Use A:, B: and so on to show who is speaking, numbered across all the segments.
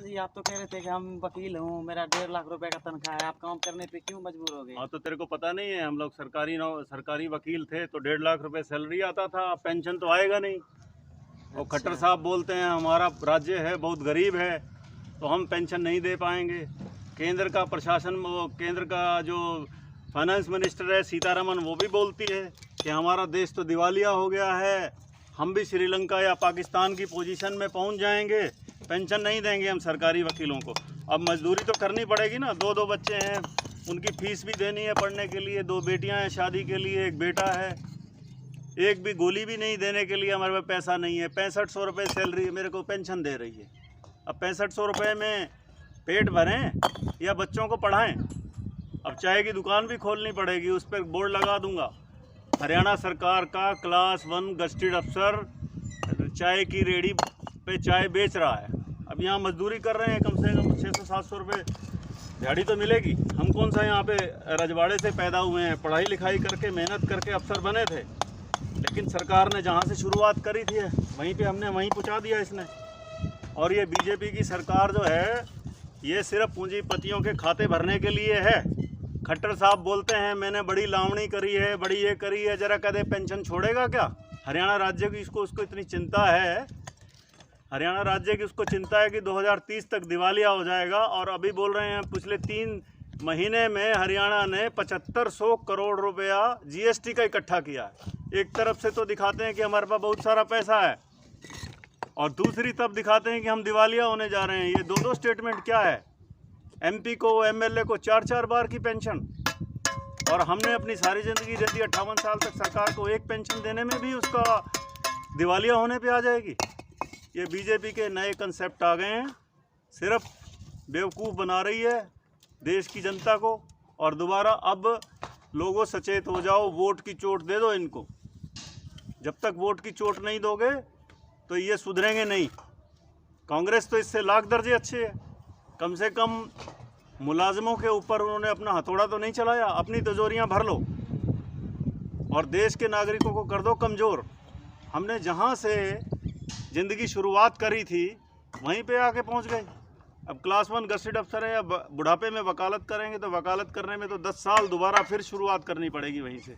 A: जी, आप तो कह रहे थे कि हम वकील हूँ, मेरा 1.5 लाख रुपए का तनख्वाह है, आप काम करने पे क्यों मजबूर हो गए?
B: हाँ, तो तेरे को पता नहीं है, हम लोग सरकारी वकील थे तो 1.5 लाख रुपए सैलरी आता था। पेंशन तो आएगा नहीं। और खट्टर
A: अच्छा।
B: साहब बोलते हैं हमारा राज्य है बहुत गरीब है तो हम पेंशन नहीं दे पाएंगे। केंद्र का प्रशासन, वो केंद्र का जो फाइनेंस मिनिस्टर है सीतारमन, वो भी बोलती है कि हमारा देश तो दिवालिया हो गया है, हम भी श्रीलंका या पाकिस्तान की पोजीशन में पहुंच जाएंगे, पेंशन नहीं देंगे हम सरकारी वकीलों को। अब मजदूरी तो करनी पड़ेगी ना, 2 बच्चे हैं, उनकी फीस भी देनी है पढ़ने के लिए, 2 बेटियां हैं शादी के लिए, 1 बेटा है। एक भी गोली भी नहीं देने के लिए हमारे पास पैसा नहीं है। 6500 रुपये सैलरी मेरे को पेंशन दे रही है। अब 6500 रुपये में पेट भरें या बच्चों को पढ़ाएं? अब चाय की दुकान भी खोलनी पड़ेगी, उस पर बोर्ड लगा दूंगा, हरियाणा सरकार का क्लास 1 गस्टेड अफसर चाय की रेडी पे चाय बेच रहा है। अब यहाँ मजदूरी कर रहे हैं, कम से कम 600-700 रुपये दिहाड़ी तो मिलेगी। हम कौन सा यहाँ पे रजवाड़े से पैदा हुए हैं, पढ़ाई लिखाई करके मेहनत करके अफसर बने थे, लेकिन सरकार ने जहाँ से शुरुआत करी थी वहीं पे हमने वहीं पहुँचा दिया इसने। और ये बीजेपी की सरकार जो है ये सिर्फ पूंजीपतियों के खाते भरने के लिए है। खट्टर साहब बोलते हैं मैंने बड़ी लावणी करी है, बड़ी ये करी है, जरा कदे पेंशन छोड़ेगा क्या? हरियाणा राज्य की उसको इतनी चिंता है, हरियाणा राज्य की उसको चिंता है कि 2030 तक दिवालिया हो जाएगा। और अभी बोल रहे हैं पिछले 3 महीने में हरियाणा ने 7500 करोड़ रुपया जीएसटी का इकट्ठा किया है। एक तरफ से तो दिखाते हैं कि हमारे पास बहुत सारा पैसा है और दूसरी तरफ दिखाते हैं कि हम दिवालिया होने जा रहे हैं। ये 2 स्टेटमेंट क्या है? एमपी को, एमएलए को 4-4 बार की पेंशन, और हमने अपनी सारी ज़िंदगी दे दी 58 साल तक सरकार को, एक पेंशन देने में भी उसका दिवालिया होने पे आ जाएगी। ये बीजेपी के नए कंसेप्ट आ गए हैं, सिर्फ बेवकूफ़ बना रही है देश की जनता को। और दोबारा अब लोगों सचेत हो जाओ, वोट की चोट दे दो इनको। जब तक वोट की चोट नहीं दोगे तो ये सुधरेंगे नहीं। कांग्रेस तो इससे लाख दर्जे अच्छे है, कम से कम मुलाजिमों के ऊपर उन्होंने अपना हथौड़ा तो नहीं चलाया। अपनी तिजोरियां भर लो और देश के नागरिकों को कर दो कमज़ोर। हमने जहां से ज़िंदगी शुरुआत करी थी वहीं पे आके पहुंच गए। अब क्लास 1 गस्टेड अफसर है, अब बुढ़ापे में वकालत करेंगे तो वकालत करने में तो 10 साल दोबारा फिर शुरुआत करनी पड़ेगी वहीं से।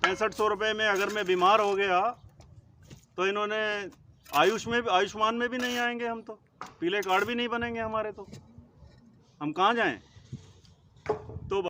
B: 6500 रुपये में अगर मैं बीमार हो गया तो इन्होंने आयुष्मान में भी नहीं आएंगे हम तो, पीले कार्ड भी नहीं बनेंगे हमारे, तो हम कहाँ जाएं?